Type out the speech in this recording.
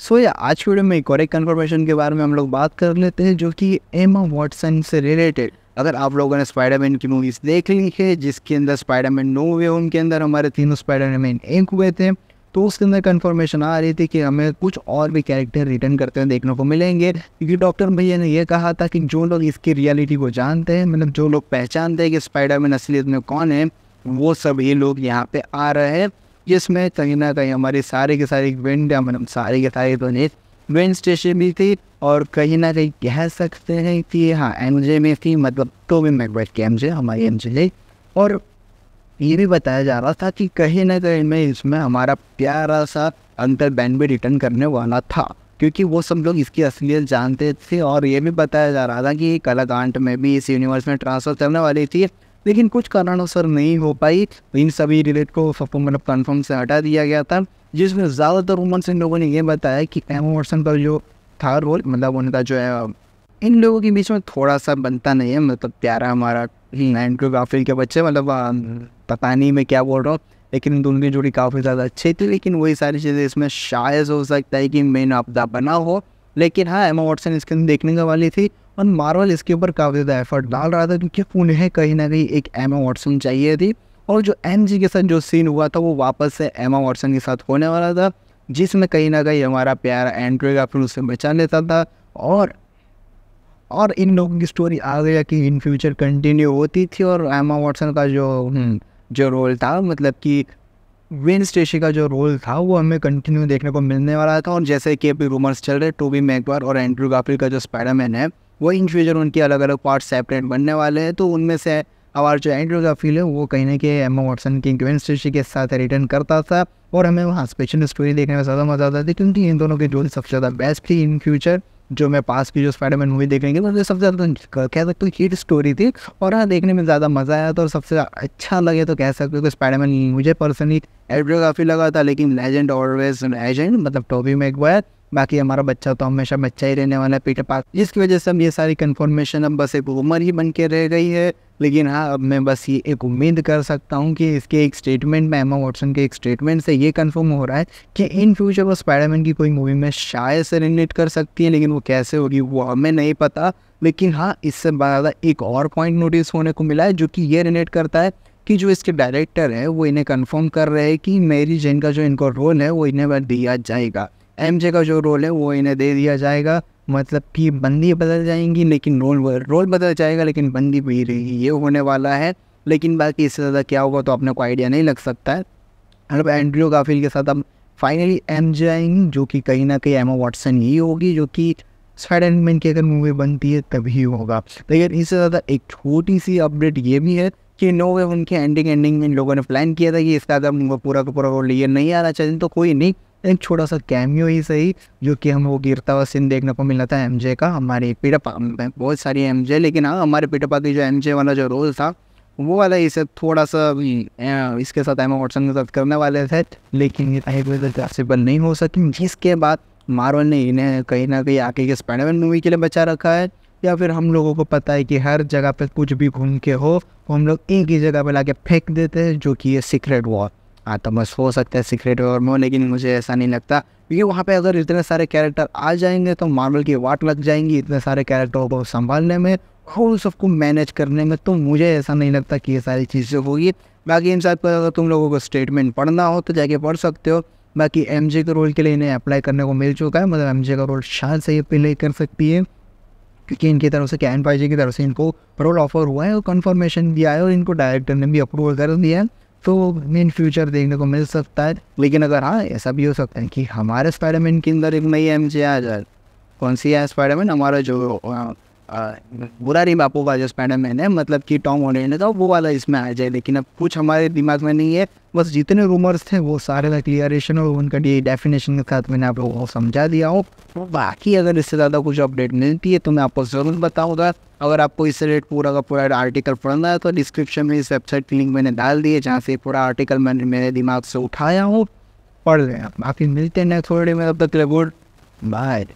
सो या आज की वीडियो में एक और एक कन्फर्मेशन के बारे में हम लोग बात कर लेते हैं, जो कि एमा वॉटसन से रिलेटेड। अगर आप लोगों ने स्पाइडरमैन की मूवीज़ देख ली है, जिसके अंदर स्पाइडरमैन नो वे होम के अंदर हमारे तीनों स्पाइडरमैन एक हुए थे, तो उसके अंदर कन्फर्मेशन आ रही थी कि हमें कुछ और भी कैरेक्टर रिटर्न करते हुए देखने को मिलेंगे। क्योंकि डॉक्टर भैया ने यह कहा था कि जो लोग इसकी रियलिटी को जानते हैं, मतलब जो लोग पहचानते हैं कि स्पाइडरमैन असलियत में कौन है, वो सभी लोग यहाँ पे आ रहे हैं। जिसमें कहीं ना कहीं हमारी सारी की सारी विंड, मतलब सारी की सारी तो नहीं, विंड स्टेशन भी थी, और कहीं ना कहीं कह सकते हैं कि हाँ एमजे में थी, मतलब टोबी मैगवायर की एमजे, हमारी एमजे। और ये भी बताया जा रहा था कि कहीं ना कहीं में इसमें हमारा प्यारा सा अंकल बेन भी रिटर्न करने वाला था, क्योंकि वो सब लोग इसकी असलियत जानते थे। और ये भी बताया जा रहा था कि एक अलग आंट में भी इस यूनिवर्स में ट्रांसफर करने वाली थी, लेकिन कुछ कारणोंसर नहीं हो पाई। इन सभी रिलेट को सबको मतलब कन्फर्म से हटा दिया गया था, जिसमें ज़्यादातर रूमर्स इन लोगों ने ये बताया कि एमा वॉटसन का जो था रोल, मतलब उनका जो है इन लोगों के बीच में थोड़ा सा बनता नहीं है। मतलब प्यारा हमारा एंड्रू गारफील्ड के बच्चे, मतलब पता नहीं मैं क्या बोल रहा हूँ, लेकिन दोनों की जोड़ी काफ़ी ज़्यादा अच्छी थी। लेकिन वही सारी चीज़ें इसमें शायद हो सकता है कि मेन आपदा बना हो। लेकिन हाँ, एमा वॉटसन इसके अंदर देखने का वाली थी, और मार्वल इसके ऊपर काफ़ी ज़्यादा एफर्ट डाल रहा था, क्योंकि उन्हें कहीं ना कहीं एक एमा वॉटसन चाहिए थी। और जो एमजी के साथ जो सीन हुआ था, वो वापस से एमा वॉटसन के साथ होने वाला था, जिसमें कहीं ना कहीं हमारा प्यारा एंड्रू गारफील्ड उसे बचा लेता था। और इन लोगों की स्टोरी आ गया कि इन फ्यूचर कंटिन्यू होती थी, और एमा वॉटसन का जो रोल था, मतलब कि वेन स्टेसी का जो रोल था, वो हमें कंटिन्यू देखने को मिलने वाला था। और जैसे कि अभी रूमर्स चल रहे, टोबी मैगवायर और एंड्रू गारफील्ड का जो स्पाइडरमैन है, वो इन फ्यूचर उनके अलग अलग पार्ट सेपरेट बनने वाले हैं। तो उनमें से हमारा जो एंड्रू गारफील्ड है, वो कहीं ना कहीं एमा वॉटसन की वेन स्टेसी के साथ रिटर्न करता था, और हमें वहाँ स्पेशल स्टोरी देखने में ज़्यादा मज़ा आता था, क्योंकि इन दोनों की जोड़ी सबसे ज़्यादा बेस्ट थी इन फ्यूचर। जो मैं पास की जो स्पाइडरमैन मूवी देखेंगे, तो सबसे ज़्यादा कह सकते हो हिट स्टोरी थी, और हाँ देखने में ज़्यादा मज़ा आया था। और सबसे अच्छा लगे तो कह सकते हो कि स्पाइडरमैन मुझे पर्सनली एंड्रू गारफील्ड लगा था, लेकिन लेजेंड ऑलवेज लेजेंड, मतलब टोबी मैगवायर। बाकी हमारा बच्चा तो हमेशा बच्चा ही रहने वाला है, पीटर पार्कर, जिसकी वजह से अब ये सारी कन्फर्मेशन अब बस एक उम्र ही बन के रह गई है। लेकिन हाँ, अब मैं बस ये एक उम्मीद कर सकता हूँ कि इसके एक स्टेटमेंट में, एमा वॉटसन के एक स्टेटमेंट से ये कंफर्म हो रहा है कि इन फ्यूचर वो स्पाइडरमैन की कोई मूवी में शायद से रिलेट कर सकती है, लेकिन वो कैसे होगी वो हमें नहीं पता। लेकिन हाँ, इससे ज़्यादा एक और पॉइंट नोटिस होने को मिला है, जो कि ये रिलेट करता है कि जो इसके डायरेक्टर है, वो इन्हें कंफर्म कर रहे हैं कि मेरी जेन का जो इनको रोल है, वो इन्हें दिया जाएगा। एमजे का जो रोल है, वो इन्हें दे दिया जाएगा। मतलब कि बंदी बदल जाएंगी, लेकिन रोल बदल जाएगा, लेकिन बंदी भी रहेगी, ये होने वाला है। लेकिन बाकी इससे ज़्यादा क्या होगा तो अपने को आइडिया नहीं लग सकता है। मतलब एंड्रू गारफील्ड के साथ अब फाइनली एमजे आएंगी, जो कि कहीं ना कहीं एमा वॉटसन ही होगी, जो कि स्पाइडरमैन की अगर मूवी बनती है तभी होगा। लेकिन इससे ज़्यादा एक छोटी सी अपडेट ये भी है कि नो वे उनके एंडिंग में इन लोगों ने प्लान किया था कि इसका अगर पूरा का पूरा रोल ये नहीं आना चाहिए तो कोई नहीं, एक छोटा सा कैमियो ही सही, जो कि हम वो गिरता हुआ सीन देखने को मिला था एमजे का। हमारे पीटर पार्कर, बहुत सारी एमजे, लेकिन हाँ हमारे पीटर पार्कर की जो एमजे वाला जो रोल था, वो वाला इसे थोड़ा सा इसके साथ एमा वॉटसन के साथ करने वाले थे, लेकिन ये पॉसिबल नहीं हो सकी। जिसके बाद मार्वल ने इन्हें कहीं ना कहीं आगे के स्पाइडरमैन मूवी के लिए बचा रखा है। या फिर हम लोगों को पता है कि हर जगह पे कुछ भी घूम के हो, हम लोग एक ही जगह पे लाके फेंक देते हैं, जो कि ये सीक्रेट वॉर। हाँ, तो बस हो सकता है सीक्रेट वॉर में हो, लेकिन मुझे ऐसा नहीं लगता, क्योंकि वहाँ पे अगर इतने सारे कैरेक्टर आ जाएंगे तो मार्वल की वाट लग जाएंगी इतने सारे कैरेक्टरों को संभालने में और सबको मैनेज करने में। तो मुझे ऐसा नहीं लगता कि ये सारी चीज़ें होगी। बाकी इन सब पर अगर तुम लोगों को स्टेटमेंट पढ़ना हो तो जाके पढ़ सकते हो। बाकी एमजे के रोल के लिए इन्हें अप्लाई करने को मिल चुका है, मतलब एमजे का रोल शायद से ये प्ले कर सकती है, क्योंकि इनकी तरफ से कैन पाइजे की तरफ से इनको रोल ऑफर हुआ है और कंफर्मेशन भी आया है, और इनको डायरेक्टर ने भी अप्रूवल कर दिया है। तो इन फ्यूचर देखने को मिल सकता है। लेकिन अगर हाँ, ऐसा भी हो सकता है कि हमारे स्पाइडरमैन के अंदर एक नई एमजे आ जाए। कौन सी है स्पाइडरमैन? हमारा जो बुरारी बापू का जो स्पाइडरमैन है, मतलब कि टॉम हॉलैंड का, वो वाला इसमें आ जाए। लेकिन अब कुछ हमारे दिमाग में नहीं है, बस जितने रूमर्स थे वो सारे का क्लियरेशन और उनका डेफिनेशन के साथ मैंने आप लोगों को समझा दिया हूँ। तो बाकी अगर इससे ज़्यादा कुछ अपडेट मिलती है तो मैं आपको ज़रूर बताऊँगा। अगर आपको इससे रिलेटेड पूरा का पूरा आर्टिकल पढ़ना है तो डिस्क्रिप्शन में इस वेबसाइट की लिंक मैंने डाल दी है, जहाँ से पूरा आर्टिकल मैंने मेरे दिमाग से उठाया हूँ, पढ़ लें। बाकी मिलते हैं नेक्स्ट वीडियो में, तब तक गुड बाय।